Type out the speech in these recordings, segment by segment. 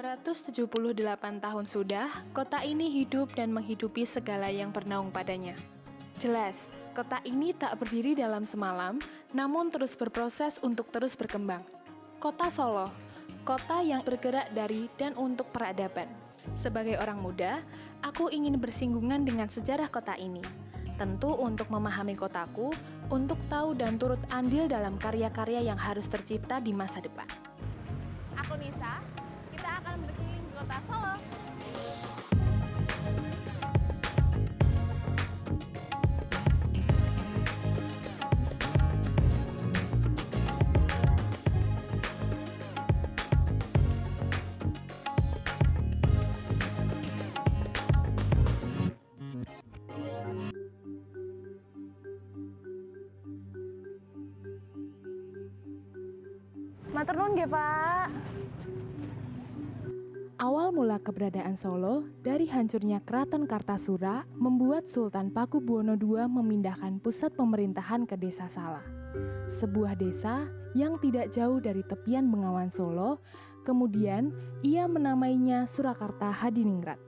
278 tahun sudah, kota ini hidup dan menghidupi segala yang bernaung padanya. Jelas, kota ini tak berdiri dalam semalam, namun terus berproses untuk terus berkembang. Kota Solo, kota yang bergerak dari dan untuk peradaban. Sebagai orang muda, aku ingin bersinggungan dengan sejarah kota ini. Tentu untuk memahami kotaku, untuk tahu dan turut andil dalam karya-karya yang harus tercipta di masa depan. Aku Nisa, kita akan berkeliling ke kota Solo. Matur nuwun nggih, Pak. Awal mula keberadaan Solo dari hancurnya Keraton Kartasura membuat Sultan Pakubuwono II memindahkan pusat pemerintahan ke Desa Sala. Sebuah desa yang tidak jauh dari tepian Bengawan Solo, kemudian ia menamainya Surakarta Hadiningrat.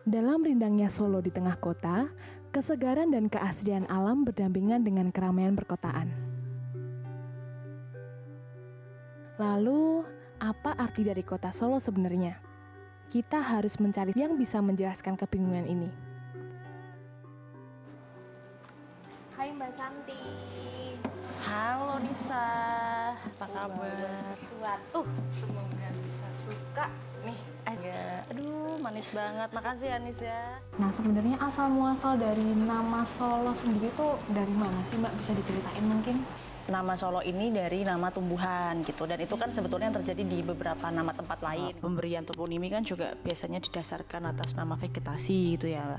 Dalam rindangnya Solo di tengah kota, kesegaran dan keasrian alam berdampingan dengan keramaian perkotaan. Lalu, apa arti dari kota Solo sebenarnya? Kita harus mencari yang bisa menjelaskan kebingungan ini. Hai Mbak Santi. Halo Nisa, apa kabar? Sesuatu, semoga bisa suka nih. Aduh, manis banget. Makasih ya Nis ya. Nah, sebenarnya asal muasal dari nama Solo sendiri tuh dari mana sih Mbak? Bisa diceritain mungkin? Nama Solo ini dari nama tumbuhan gitu, dan itu kan sebetulnya yang terjadi di beberapa nama tempat lain. Pemberian toponimi kan juga biasanya didasarkan atas nama vegetasi gitu ya.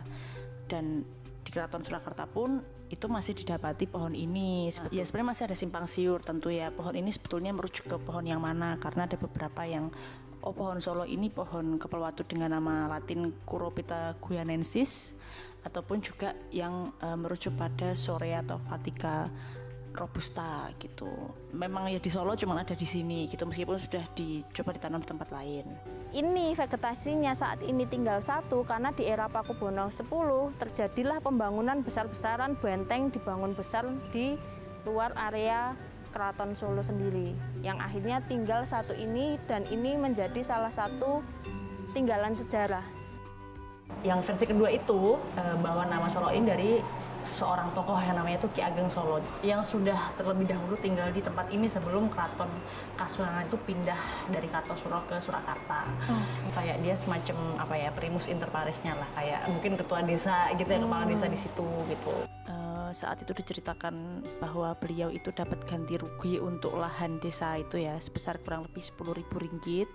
Dan di Keraton Surakarta pun itu masih didapati pohon ini. Ya sebenarnya masih ada simpang siur tentu ya. Pohon ini sebetulnya merujuk ke pohon yang mana, karena ada beberapa yang pohon Solo ini pohon kepelwatu dengan nama Latin Curophyta guianensis, ataupun juga yang merujuk pada Sorea atau Vatica robusta gitu. Memang ya di Solo cuma ada di sini gitu, meskipun sudah dicoba ditanam di tempat lain. Ini vegetasinya saat ini tinggal satu karena di era Pakubuwono X terjadilah pembangunan besar-besaran, benteng dibangun besar di luar area Keraton Solo sendiri, yang akhirnya tinggal satu ini, dan ini menjadi salah satu tinggalan sejarah. Yang versi kedua itu bahwa nama Solo ini dari seorang tokoh yang namanya itu Ki Ageng Solo, yang sudah terlebih dahulu tinggal di tempat ini sebelum Keraton Kasunanan itu pindah dari Kartosuro ke Surakarta. Kayak dia semacam apa ya, primus inter paresnya lah, kayak mungkin ketua desa gitu ya, kepala desa di situ gitu. Saat itu diceritakan bahwa beliau itu dapat ganti rugi untuk lahan desa itu ya sebesar kurang lebih 10.000 ringgit.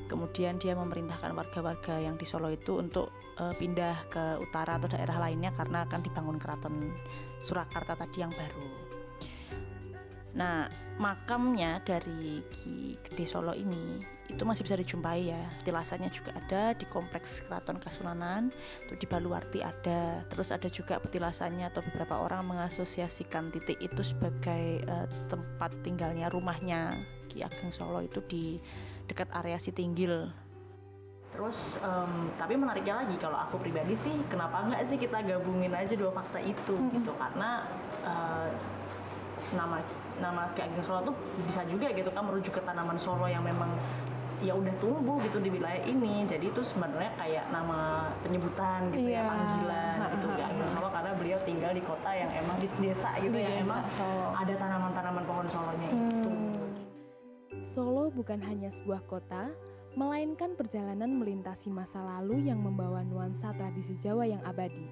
Kemudian dia memerintahkan warga-warga yang di Solo itu untuk pindah ke utara atau daerah lainnya karena akan dibangun Keraton Surakarta tadi yang baru. Nah, makamnya dari Ki Gede Solo ini itu masih bisa dijumpai ya. Petilasannya juga ada di kompleks Keraton Kasunanan, itu di Baluarti ada. Terus ada juga petilasannya, atau beberapa orang mengasosiasikan titik itu sebagai tempat tinggalnya, rumahnya Ki Ageng Solo itu di dekat area Sitinggil. Terus tapi menariknya lagi, kalau aku pribadi sih, kenapa enggak sih kita gabungin aja dua fakta itu gitu, karena nama Ki Ageng Solo tuh bisa juga gitu kan merujuk ke tanaman Solo yang memang ya udah tumbuh gitu di wilayah ini. Jadi itu sebenarnya kayak nama penyebutan gitu ya, panggilan gitu Ki Ageng Solo, karena beliau tinggal di kota yang emang di desa gitu, yang emang Solo ada tanaman-tanaman pohon Solonya itu. Solo bukan hanya sebuah kota, melainkan perjalanan melintasi masa lalu yang membawa nuansa tradisi Jawa yang abadi.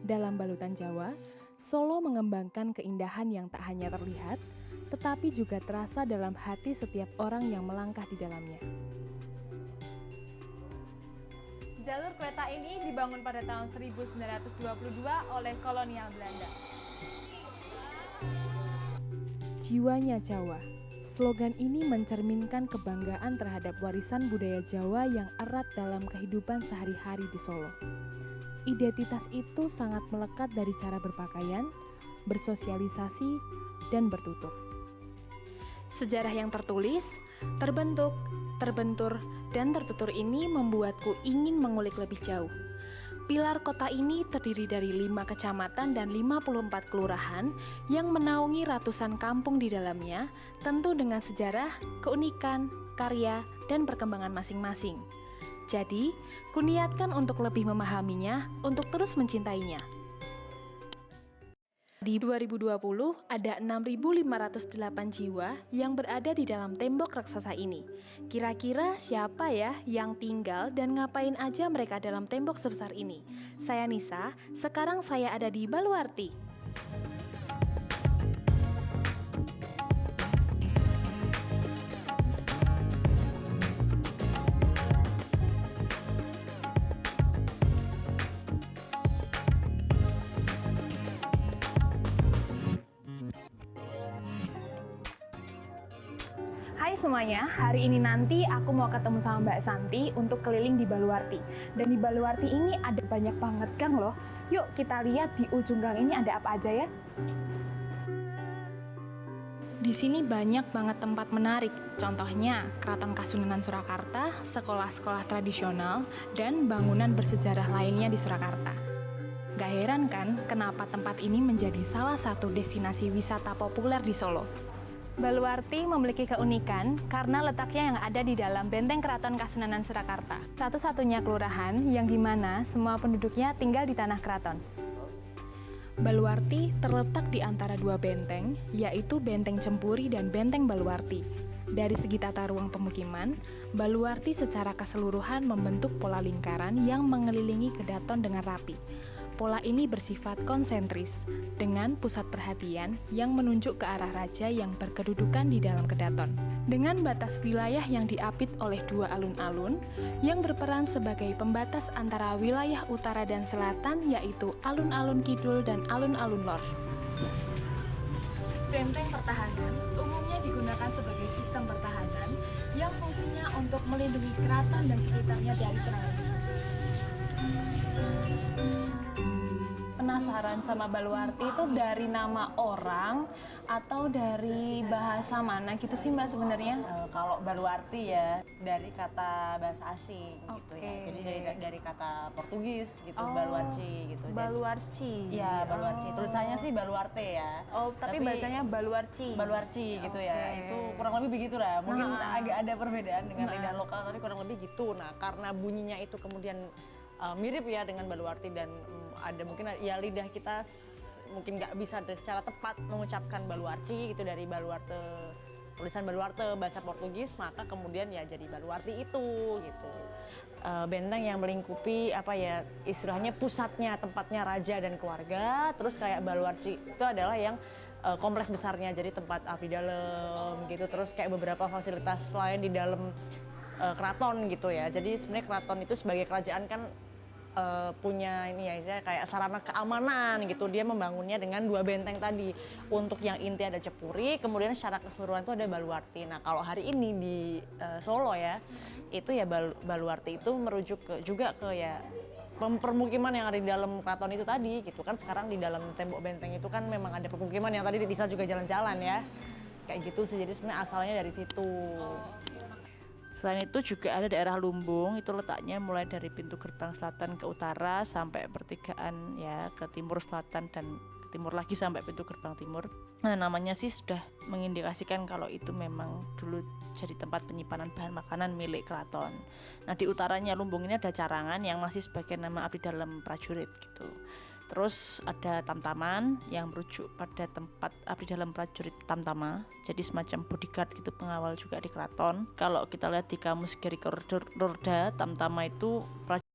Dalam balutan Jawa, Solo mengembangkan keindahan yang tak hanya terlihat, tetapi juga terasa dalam hati setiap orang yang melangkah di dalamnya. Jalur kereta ini dibangun pada tahun 1922 oleh kolonial Belanda. Jiwanya Jawa. Slogan ini mencerminkan kebanggaan terhadap warisan budaya Jawa yang erat dalam kehidupan sehari-hari di Solo. Identitas itu sangat melekat dari cara berpakaian, bersosialisasi, dan bertutur. Sejarah yang tertulis, terbentuk, terbentur, dan tertutur ini membuatku ingin mengulik lebih jauh. Pilar kota ini terdiri dari 5 kecamatan dan 54 kelurahan yang menaungi ratusan kampung di dalamnya, tentu dengan sejarah, keunikan, karya, dan perkembangan masing-masing. Jadi, kuniatkan untuk lebih memahaminya, untuk terus mencintainya. Di 2020, ada 6.508 jiwa yang berada di dalam tembok raksasa ini. Kira-kira siapa ya yang tinggal dan ngapain aja mereka dalam tembok sebesar ini? Saya Nisa, sekarang saya ada di Baluarti. Hai semuanya, hari ini nanti aku mau ketemu sama Mbak Santi untuk keliling di Baluarti. Dan di Baluarti ini ada banyak banget gang loh. Yuk kita lihat di ujung gang ini ada apa aja ya. Di sini banyak banget tempat menarik. Contohnya Keraton Kasunanan Surakarta, sekolah-sekolah tradisional, dan bangunan bersejarah lainnya di Surakarta. Gak heran kan kenapa tempat ini menjadi salah satu destinasi wisata populer di Solo. Baluarti memiliki keunikan karena letaknya yang ada di dalam benteng Keraton Kasunanan Surakarta. Satu-satunya kelurahan yang dimana semua penduduknya tinggal di tanah keraton. Baluarti terletak di antara dua benteng, yaitu Benteng Cempuri dan Benteng Baluarti. Dari segi tata ruang pemukiman, Baluarti secara keseluruhan membentuk pola lingkaran yang mengelilingi kedaton dengan rapi. Pola ini bersifat konsentris, dengan pusat perhatian yang menunjuk ke arah raja yang berkedudukan di dalam kedaton. Dengan batas wilayah yang diapit oleh dua alun-alun, yang berperan sebagai pembatas antara wilayah utara dan selatan, yaitu alun-alun kidul dan alun-alun lor. Benteng pertahanan umumnya digunakan sebagai sistem pertahanan yang fungsinya untuk melindungi keraton dan sekitarnya dari serangan musuh. Penasaran sama Baluarti itu dari nama orang atau dari bahasa mana gitu sih Mbak sebenarnya? Kalau Baluarti ya dari kata bahasa asing gitu ya. Oke. Jadi dari kata Portugis gitu, Baluarci gitu. Baluarci. Iya, Baluarci. Tulisannya sih Baluarte ya. Oh, tapi bacanya Baluarci. Baluarci gitu ya. Oke. Itu kurang lebih begitu lah. Mungkin agak ada perbedaan dengan lidah lokal tapi kurang lebih gitu. Nah, karena bunyinya itu kemudian mirip ya dengan Baluarti dan ada mungkin ya lidah kita mungkin nggak bisa secara tepat mengucapkan Baluarci gitu dari Baluarte, tulisan Baluarte bahasa Portugis, maka kemudian ya jadi Baluarti itu gitu. Benteng yang melingkupi apa ya istilahnya pusatnya, tempatnya raja dan keluarga. Terus kayak Baluarci itu adalah yang kompleks besarnya, jadi tempat abdi dalam gitu. Terus kayak beberapa fasilitas lain di dalam keraton gitu ya. Jadi sebenarnya keraton itu sebagai kerajaan kan punya ini ya kayak sarana keamanan gitu. Dia membangunnya dengan dua benteng tadi. Untuk yang inti ada Cepuri, kemudian secara keseluruhan itu ada Baluarti. Nah kalau hari ini di Solo ya, itu ya Baluarti itu merujuk juga ke ya permukiman yang ada di dalam keraton itu tadi gitu kan. Sekarang di dalam tembok benteng itu kan memang ada permukiman yang tadi bisa juga jalan-jalan ya. Kayak gitu sih, jadi sebenarnya asalnya dari situ. Selain itu juga ada daerah Lumbung, itu letaknya mulai dari pintu gerbang selatan ke utara sampai pertigaan ya ke timur selatan dan ke timur lagi sampai pintu gerbang timur. Nah, namanya sih sudah mengindikasikan kalau itu memang dulu jadi tempat penyimpanan bahan makanan milik keraton. Nah, di utaranya Lumbung ini ada Carangan yang masih sebagai nama abdi dalam prajurit gitu. Terus ada Tamtaman yang merujuk pada tempat abdi dalam prajurit Tamtama, jadi semacam bodyguard gitu, pengawal juga di keraton. Kalau kita lihat di kamus Gericke Lorda, Tamtama itu prajurit